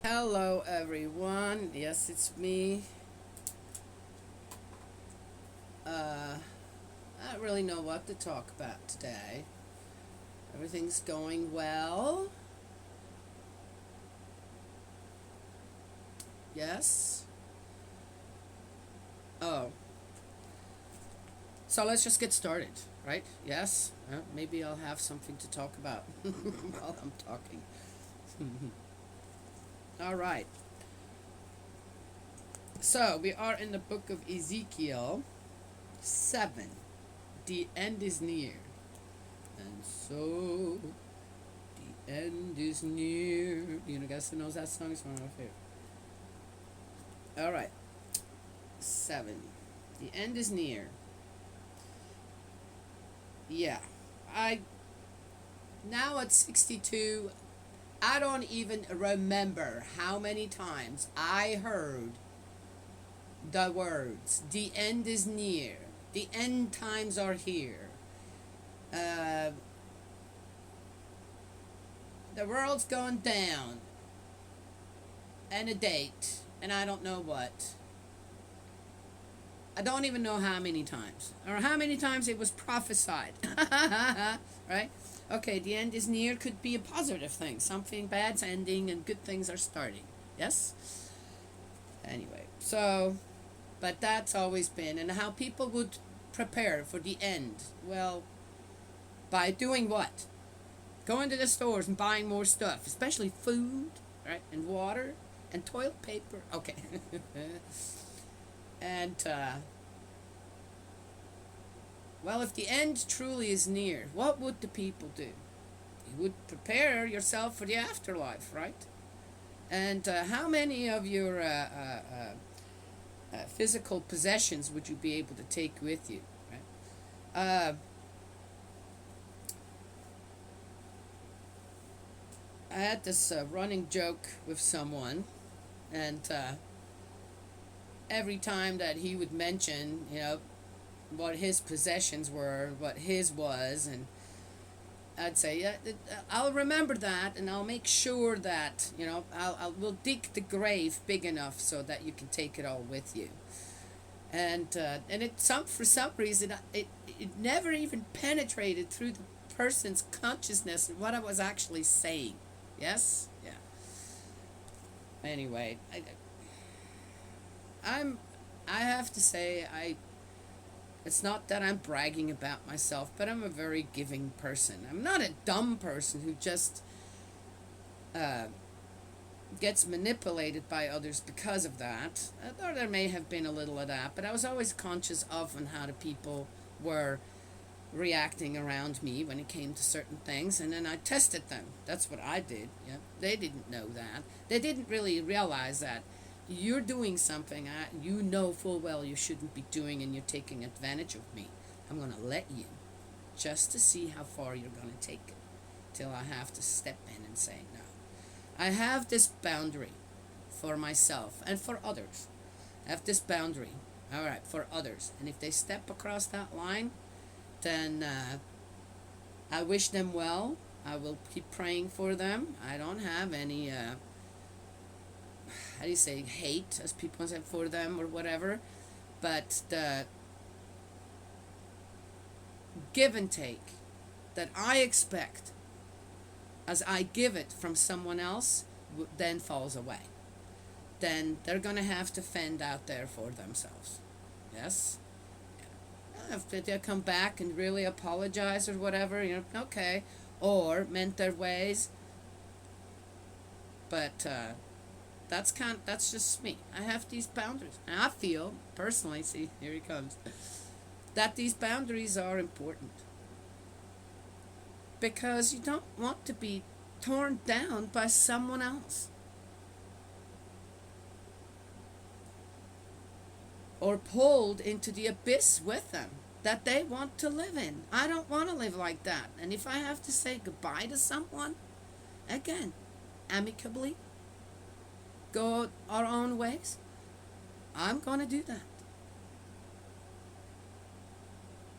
Hello, everyone. Yes, it's me. I don't really know what to talk about today. Everything's going well. Yes. Oh, so let's just get started, right? Yes. Maybe I'll have something to talk about while I'm talking. All right. So we are in the book of Ezekiel 7. The end is near. And so the end is near. You know, guys who knows that song? It's one of my favorite. All right, 7. The end is near. Yeah, I now at 62, I don't even remember how many times I heard the words "the end is near," "the end times are here," uh, "the world's going down," and a date, and I don't know what. I don't even know how many times or how many times it was prophesied. Right? Okay, the end is near could be a positive thing. Something bad's ending and good things are starting. Yes? Anyway, so, but that's always been, and how people would prepare for the end. Well, by doing what? Going to the stores and buying more stuff, especially food, right? And water and toilet paper. Okay. And, well, if the end truly is near, what would the people do? You would prepare yourself for the afterlife, right? And how many of your physical possessions would you be able to take with you, right? I had this running joke with someone, and every time that he would mention, what his possessions were, what his was, and I'd say, yeah, I'll remember that, and I'll make sure that we'll dig the grave big enough so that you can take it all with you. And for some reason it never even penetrated through the person's consciousness what I was actually saying. Yes, yeah. Anyway, I'm I have to say I it's not that I'm bragging about myself, but I'm a very giving person. I'm not a dumb person who just uh, gets manipulated by others because of that. Or there may have been a little of that, but I was always conscious of and how the people were reacting around me when it came to certain things, and then I tested them. That's what I did. Yeah, they didn't know that. They didn't really realize that you're doing something you know full well you shouldn't be doing, and you're taking advantage of me. I'm going to let you, just to see how far you're going to take it, till I have to step in and say no. I have this boundary for myself and for others. I have this boundary, all right, for others, and if they step across that line, then I wish them well. I will keep praying for them. I don't have any, how do you say, hate, as people say, for them or whatever. But the give and take that I expect as I give it from someone else then falls away. Then they're going to have to fend out there for themselves. Yes? If they come back and really apologize or whatever, okay, or mend their ways. But that's just me. I have these boundaries, and I feel personally. See, here he comes. That these boundaries are important because you don't want to be torn down by someone else or pulled into the abyss with them that they want to live in. I don't want to live like that. And if I have to say goodbye to someone, again, amicably, go our own ways, I'm going to do that.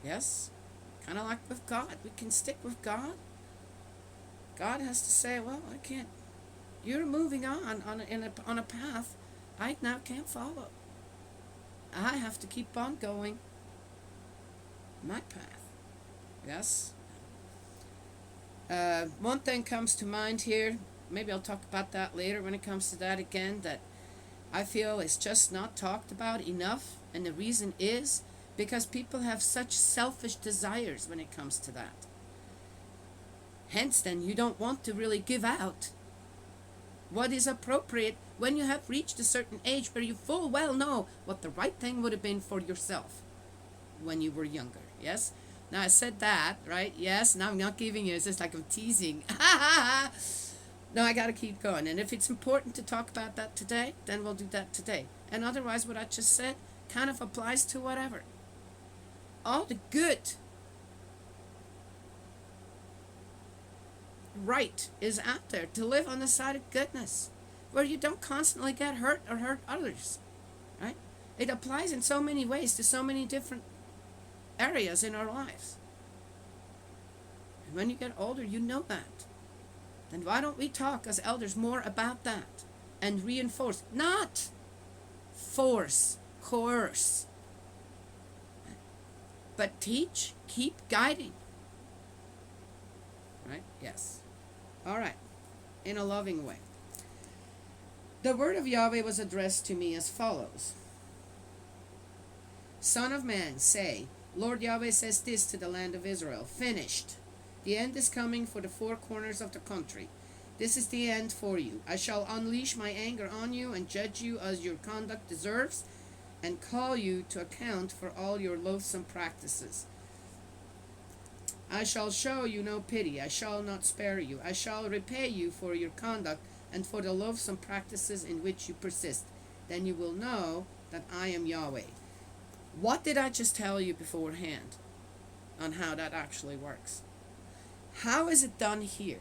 Yes? Kind of like with God. We can stick with God. God has to say, well, I can't. You're moving on a path I now can't follow. I have to keep on going my path. Yes? One thing comes to mind here. Maybe I'll talk about that later when it comes to that again, that I feel is just not talked about enough. And the reason is because people have such selfish desires when it comes to that. Hence, then, you don't want to really give out what is appropriate when you have reached a certain age where you full well know what the right thing would have been for yourself when you were younger. Yes? Now, I said that, right? Yes, now I'm not giving you, it's just like I'm teasing. No, I got to keep going. And if it's important to talk about that today, then we'll do that today. And otherwise, what I just said kind of applies to whatever. All the good right is out there to live on the side of goodness, where you don't constantly get hurt or hurt others, right? It applies in so many ways to so many different areas in our lives. And when you get older, you know that. Then why don't we talk as elders more about that and reinforce, not force, coerce, but teach, keep guiding. Right? Yes. All right. In a loving way. The word of Yahweh was addressed to me as follows. Son of man, say, Lord Yahweh says this to the land of Israel. Finished. The end is coming for the four corners of the country. This is the end for you. I shall unleash my anger on you and judge you as your conduct deserves, and call you to account for all your loathsome practices. I shall show you no pity. I shall not spare you. I shall repay you for your conduct and for the loathsome practices in which you persist. Then you will know that I am Yahweh. What did I just tell you beforehand on how that actually works? How is it done here?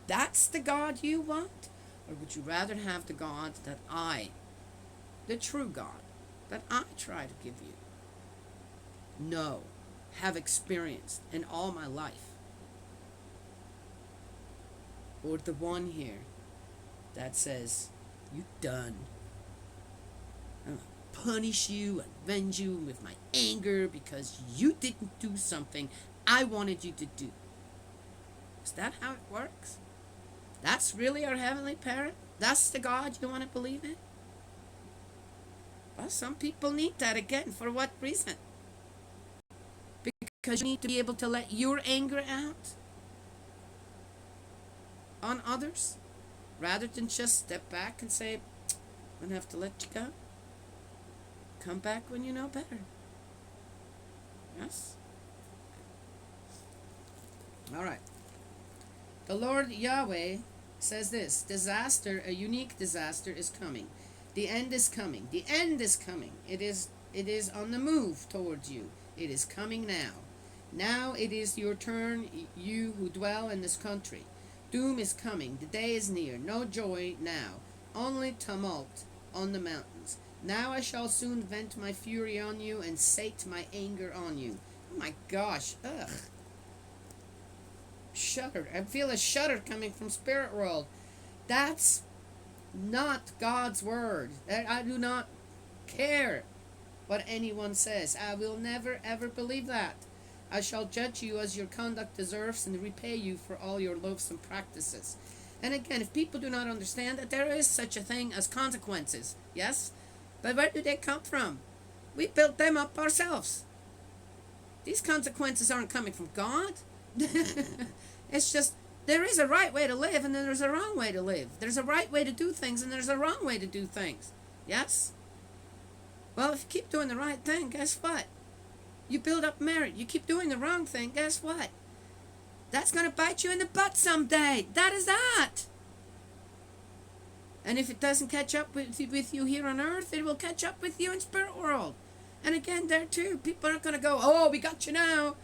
That's the God you want? Or would you rather have the God that I, the true God, that I try to give you, know, have experienced in all my life? Or the one here that says, you done. I'm going to punish you and avenge you with my anger because you didn't do something I wanted you to do. Is that how it works? That's really our Heavenly Parent? That's the God you want to believe in? Well, some people need that again. For what reason? Because you need to be able to let your anger out on others, rather than just step back and say, I'm going to have to let you go. Come back when you know better. Yes? All right. The Lord Yahweh says this, disaster, a unique disaster is coming. The end is coming. The end is coming. It is on the move towards you. It is coming now. Now it is your turn, you who dwell in this country. Doom is coming. The day is near. No joy now. Only tumult on the mountains. Now I shall soon vent my fury on you and sate my anger on you. Oh my gosh. Ugh. Shudder. I feel a shudder coming from spirit world. That's not God's word. I do not care what anyone says. I will never ever believe that. I shall judge you as your conduct deserves and repay you for all your loathsome practices. And again, if people do not understand that there is such a thing as consequences, yes? But where do they come from? We built them up ourselves. These consequences aren't coming from God. It's just, there is a right way to live and then there's a wrong way to live. There's a right way to do things and there's a wrong way to do things. Yes? Well, if you keep doing the right thing, guess what? You build up merit. You keep doing the wrong thing, guess what? That's going to bite you in the butt someday. That is that. And if it doesn't catch up with you here on earth, it will catch up with you in spirit world. And again, there too, people aren't going to go, oh, we got you now.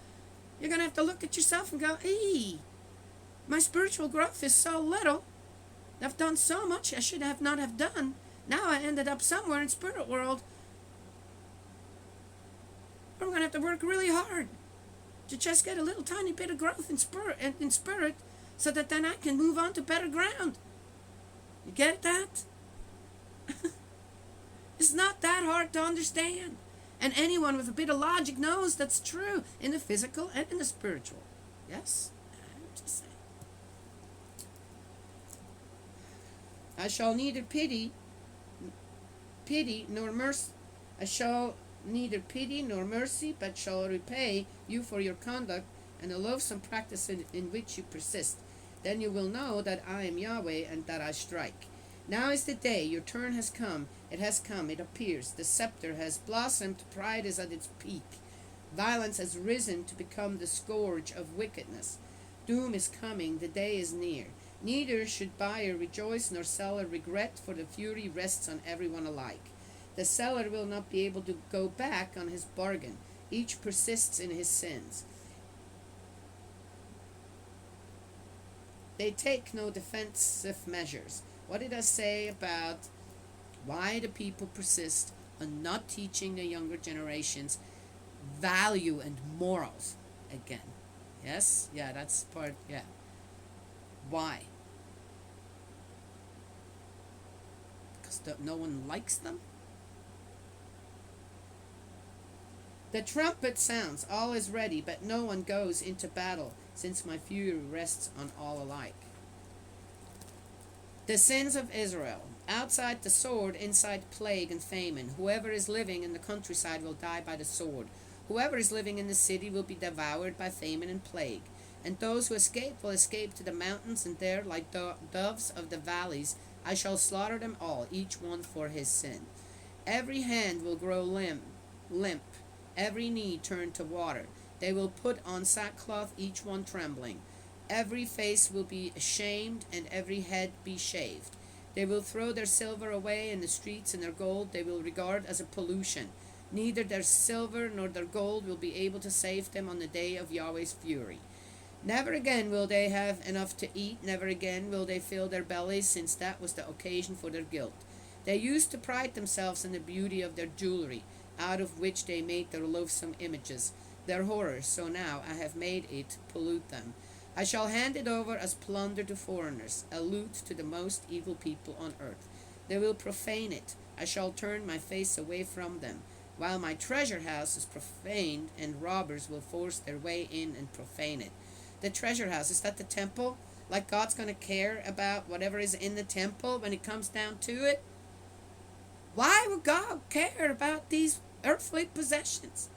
You're going to have to look at yourself and go, hey, my spiritual growth is so little. I've done so much I should have not have done. Now I ended up somewhere in spirit world. I'm going to have to work really hard to just get a little tiny bit of growth in spirit, so that then I can move on to better ground. You get that? It's not that hard to understand. And anyone with a bit of logic knows that's true in the physical and in the spiritual. Yes? I'm just saying. I shall neither pity nor mercy. I shall neither pity nor mercy, but shall repay you for your conduct and the loathsome practice in which you persist. Then you will know that I am Yahweh and that I strike. Now is the day, your turn has come. It has come, it appears. The scepter has blossomed, pride is at its peak. Violence has risen to become the scourge of wickedness. Doom is coming, the day is near. Neither should buyer rejoice nor seller regret, for the fury rests on everyone alike. The seller will not be able to go back on his bargain. Each persists in his sins. They take no defensive measures. What did I say about why the people persist on not teaching the younger generations value and morals again? Yes? Yeah, that's part, yeah. Why? Because no one likes them? The trumpet sounds, all is ready, but no one goes into battle, since my fury rests on all alike. The sins of Israel. Outside the sword, inside plague and famine. Whoever is living in the countryside will die by the sword. Whoever is living in the city will be devoured by famine and plague. And those who escape will escape to the mountains, and there, like doves of the valleys, I shall slaughter them all, each one for his sin. Every hand will grow limp, every knee turn to water. They will put on sackcloth, each one trembling. Every face will be ashamed, and every head be shaved. They will throw their silver away in the streets, and their gold they will regard as a pollution. Neither their silver nor their gold will be able to save them on the day of Yahweh's fury. Never again will they have enough to eat, never again will they fill their bellies, since that was the occasion for their guilt. They used to pride themselves in the beauty of their jewelry, out of which they made their loathsome images, their horrors, so now I have made it pollute them. I shall hand it over as plunder to foreigners, a loot to the most evil people on earth. They will profane it. I shall turn my face away from them, while my treasure house is profaned, and robbers will force their way in and profane it. The treasure house, is that the temple? Like God's going to care about whatever is in the temple when it comes down to it? Why would God care about these earthly possessions?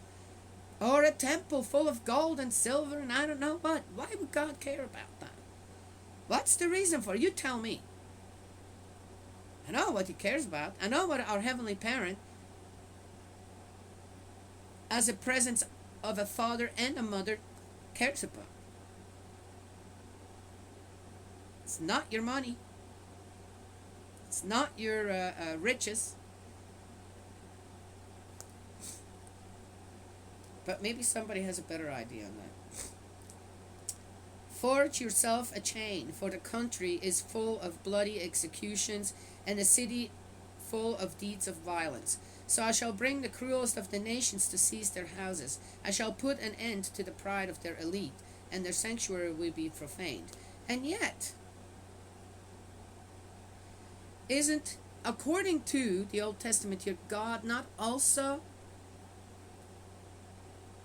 Or a temple full of gold and silver and I don't know what? Why would God care about that? What's the reason for it? You tell me. I know what he cares about. I know what our Heavenly Parent, as a presence of a father and a mother, cares about. It's not your money. It's not your riches. But maybe somebody has a better idea on that. Forge yourself a chain, for the country is full of bloody executions, and the city full of deeds of violence. So I shall bring the cruelest of the nations to seize their houses. I shall put an end to the pride of their elite, and their sanctuary will be profaned. And yet, isn't, according to the Old Testament here, God not also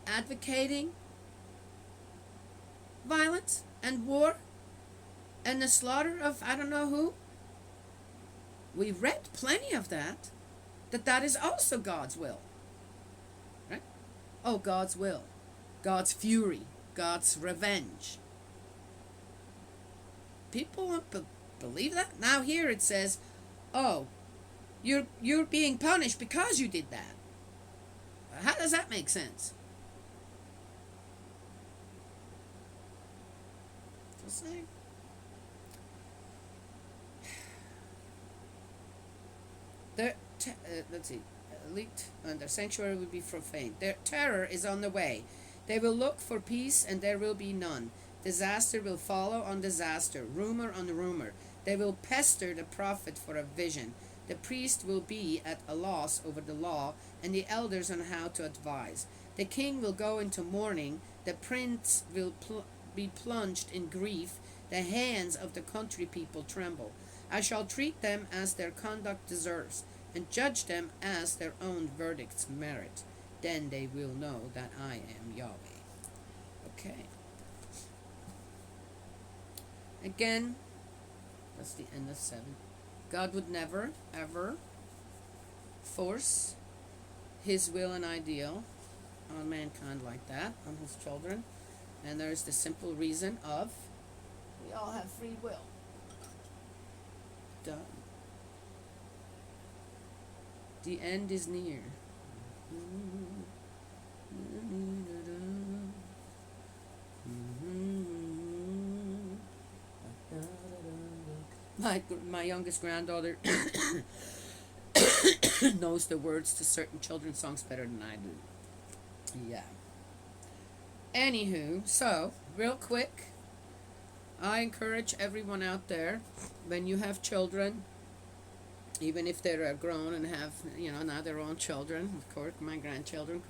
advocating violence and war and the slaughter of I don't know who? We read plenty of that is also God's will. Right? Oh, God's will. God's fury. God's revenge. People won't believe that. Now here it says, oh, you're being punished because you did that. How does that make sense? Let's see. Elite and their sanctuary will be profaned. Their terror is on the way. They will look for peace, and there will be none. Disaster will follow on disaster, rumor on rumor. They will pester the prophet for a vision. The priest will be at a loss over the law, and the elders on how to advise. The king will go into mourning. The prince will be plunged in grief. The hands of the country people tremble. I shall treat them as their conduct deserves, and judge them as their own verdicts merit. Then they will know that I am Yahweh. Okay. Again, that's the end of 7. God would never, ever force his will and ideal on mankind like that, on his children. And there's the simple reason of we all have free will. Done. The end is near. My youngest granddaughter knows the words to certain children's songs better than I do. Yeah. Anywho, so, real quick, I encourage everyone out there, when you have children, even if they're grown and have, now their own children, of course, my grandchildren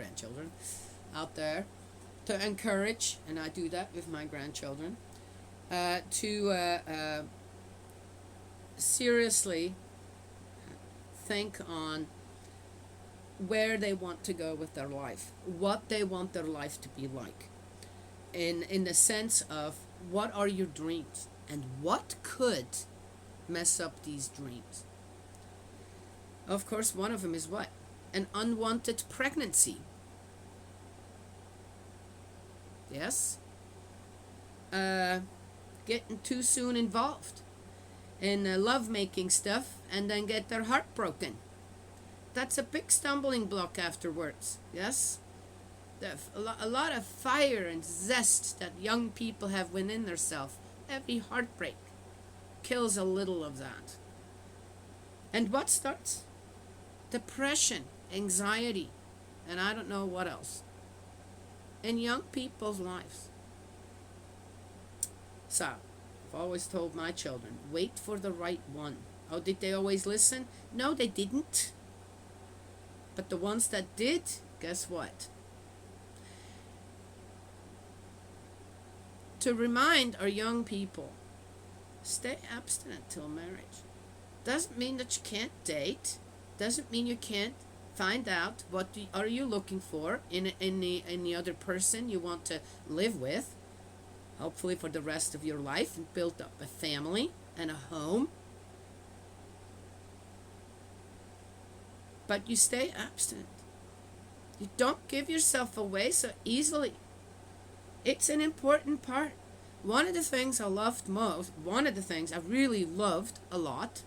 out there, to encourage, and I do that with my grandchildren, to seriously think on where they want to go with their life, what they want their life to be like, in the sense of what are your dreams and what could mess up these dreams. Of course, one of them is what? An unwanted pregnancy. Yes? Getting too soon involved in love-making stuff and then get their heart broken. That's a big stumbling block afterwards. Yes? A lot of fire and zest that young people have within themselves. Every heartbreak kills a little of that. And what starts? Depression, anxiety, and I don't know what else in young people's lives. So, I've always told my children, wait for the right one. Oh, did they always listen? No, they didn't. But the ones that did, guess what? To remind our young people, stay abstinent till marriage. Doesn't mean that you can't date. Doesn't mean you can't find out what are you looking for in the other person you want to live with, hopefully for the rest of your life, and build up a family and a home. But you stay abstinent. You don't give yourself away so easily. It's an important part. One of the things I loved most, one of the things I really loved a lot,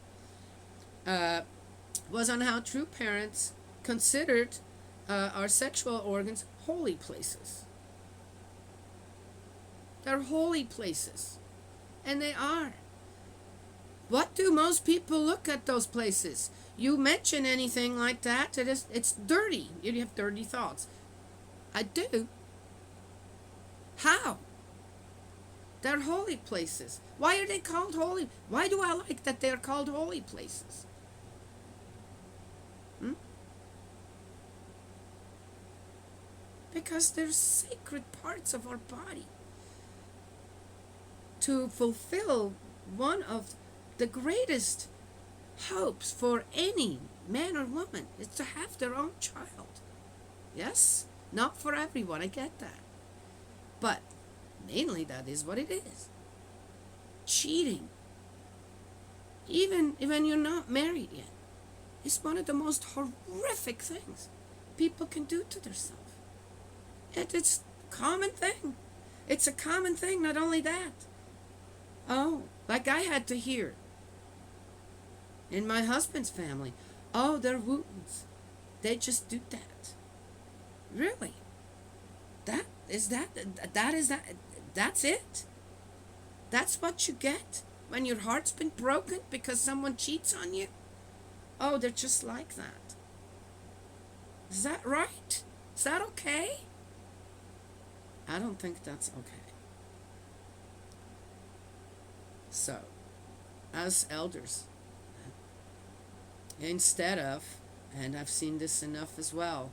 was on how true parents considered our sexual organs holy places. They're holy places. And they are. What do most people look at those places? You mention anything like that, it's dirty. You have dirty thoughts. I do. How? They're holy places. Why are they called holy? Why do I like that they're called holy places? Because they're sacred parts of our body. To fulfill one of the greatest hopes for any man or woman is to have their own child. Yes? Not for everyone, I get that. But mainly that is what it is. Cheating, even when you're not married yet, is one of the most horrific things people can do to themselves. It's a common thing. It's a common thing, not only that. Oh, like I had to hear in my husband's family, oh, they're wootens. They just do that. Really? That's it? That's what you get when your heart's been broken because someone cheats on you? Oh, they're just like that. Is that right? Is that okay? I don't think that's okay. So, as elders, instead of, and I've seen this enough as well,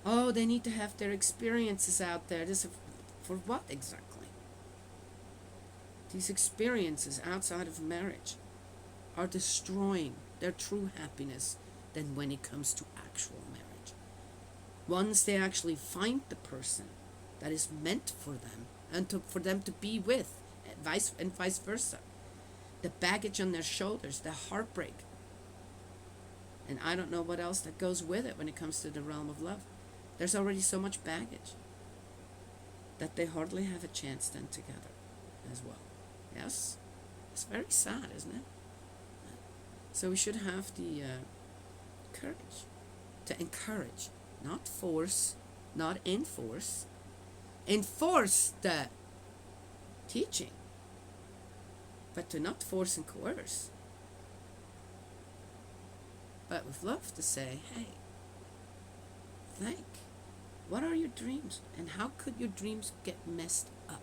oh, they need to have their experiences out there. This for what exactly? These experiences outside of marriage are destroying their true happiness than when it comes to actual marriage. Once they actually find the person that is meant for them and for them to be with, and vice versa. The baggage on their shoulders, the heartbreak, and I don't know what else that goes with it when it comes to the realm of love. There's already so much baggage that they hardly have a chance then together as well. Yes? It's very sad, isn't it? So we should have the courage to encourage, not force, not enforce. Enforce the teaching, but to not force and coerce. But with love to say, hey, think, what are your dreams? And how could your dreams get messed up?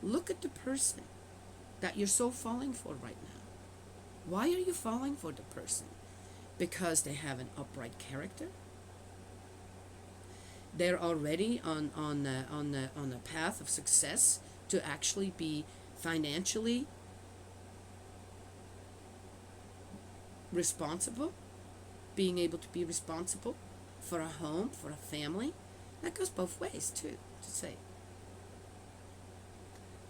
Look at the person that you're so falling for right now. Why are you falling for the person? Because they have an upright character? They're already on a path of success to actually be financially responsible, being able to be responsible for a home, for a family. That goes both ways too, to say.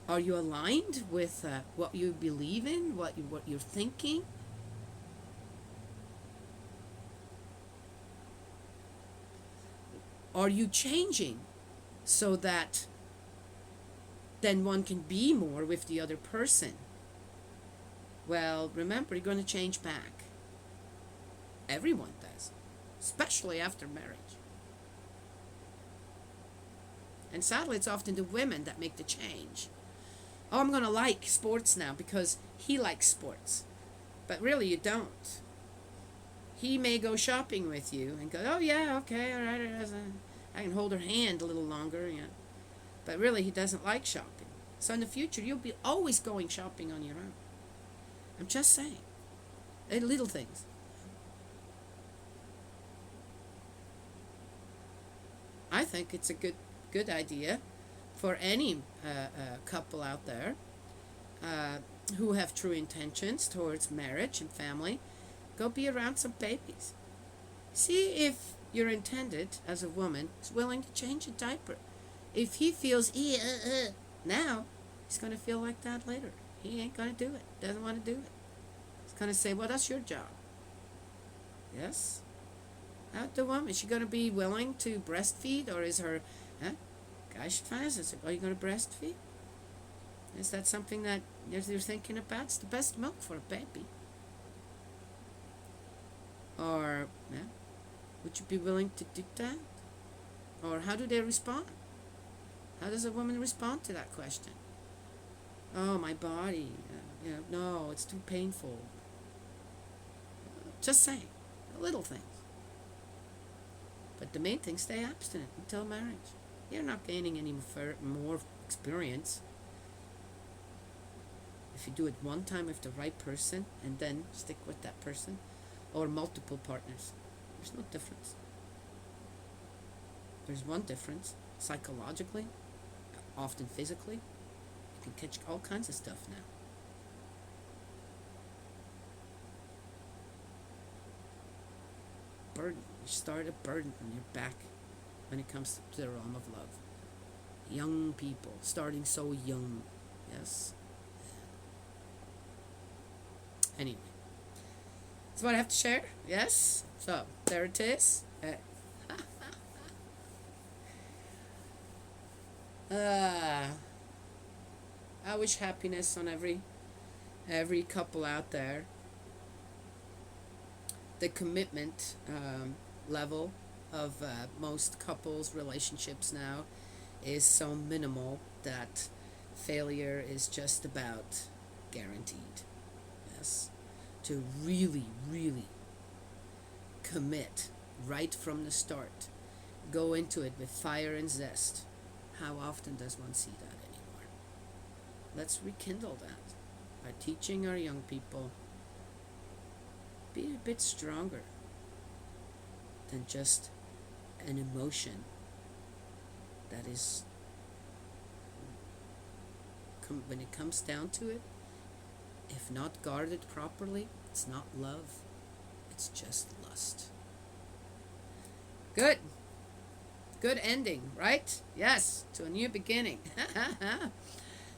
Are you aligned with what you believe in, what you're thinking? Are you changing so that then one can be more with the other person? Well, remember, you're going to change back. Everyone does, especially after marriage. And sadly, it's often the women that make the change. Oh, I'm going to like sports now because he likes sports. But really, you don't. He may go shopping with you and go, oh, yeah, okay, all right, I can hold her hand a little longer. Yeah. But really, he doesn't like shopping. So in the future, you'll be always going shopping on your own. I'm just saying. Little things. I think it's a good idea for any couple out there who have true intentions towards marriage and family. Go be around some babies. See if your intended as a woman is willing to change a diaper. If he feels now, he's going to feel like that later. He ain't going to do it. Doesn't want to do it. He's going to say, well, that's your job. Yes? Out the woman. Is she going to be willing to breastfeed, or is her guy should find us? Are you going to breastfeed? Is that something that you're thinking about? It's the best milk for a baby. Or would you be willing to do that? Or how do they respond? How does a woman respond to that question? Oh, my body. No, it's too painful. Just saying. Little things. But the main thing, stay abstinent until marriage. You're not gaining any more experience. If you do it one time with the right person and then stick with that person, or multiple partners, there's no difference. There's one difference. Psychologically, often physically, you can catch all kinds of stuff now. Burden. You start a burden on your back when it comes to the realm of love. Young people, starting so young. Yes. Anyway. That's what I have to share. Yes. So, there it is. I wish happiness on every couple out there. The commitment level of most couples' relationships now is so minimal that failure is just about guaranteed. Yes. To really, really commit right from the start. Go into it with fire and zest. How often does one see that anymore? Let's rekindle that by teaching our young people, be a bit stronger than just an emotion that is, when it comes down to it, if not guarded properly, it's not love, it's just lust. Good. Good ending, right? Yes, to a new beginning.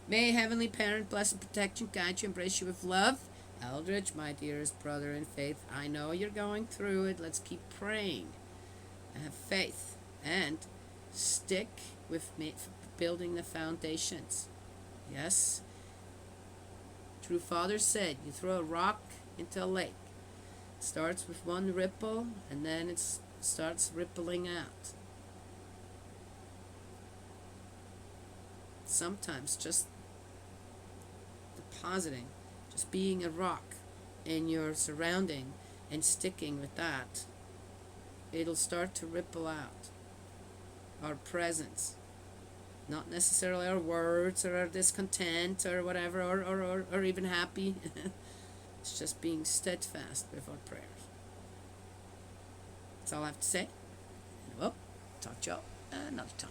May Heavenly Parent bless and protect you, guide you, embrace you with love. Eldridge, my dearest brother in faith, I know you're going through it. Let's keep praying. Have faith and stick with me building the foundations. Yes? True Father said, you throw a rock into a lake. It starts with one ripple and then it starts rippling out. Sometimes just depositing, just being a rock in your surrounding and sticking with that, it'll start to ripple out. Our presence, not necessarily our words or our discontent or whatever, or even happy. It's just being steadfast with our prayers. That's all I have to say. Well, talk to y'all another time.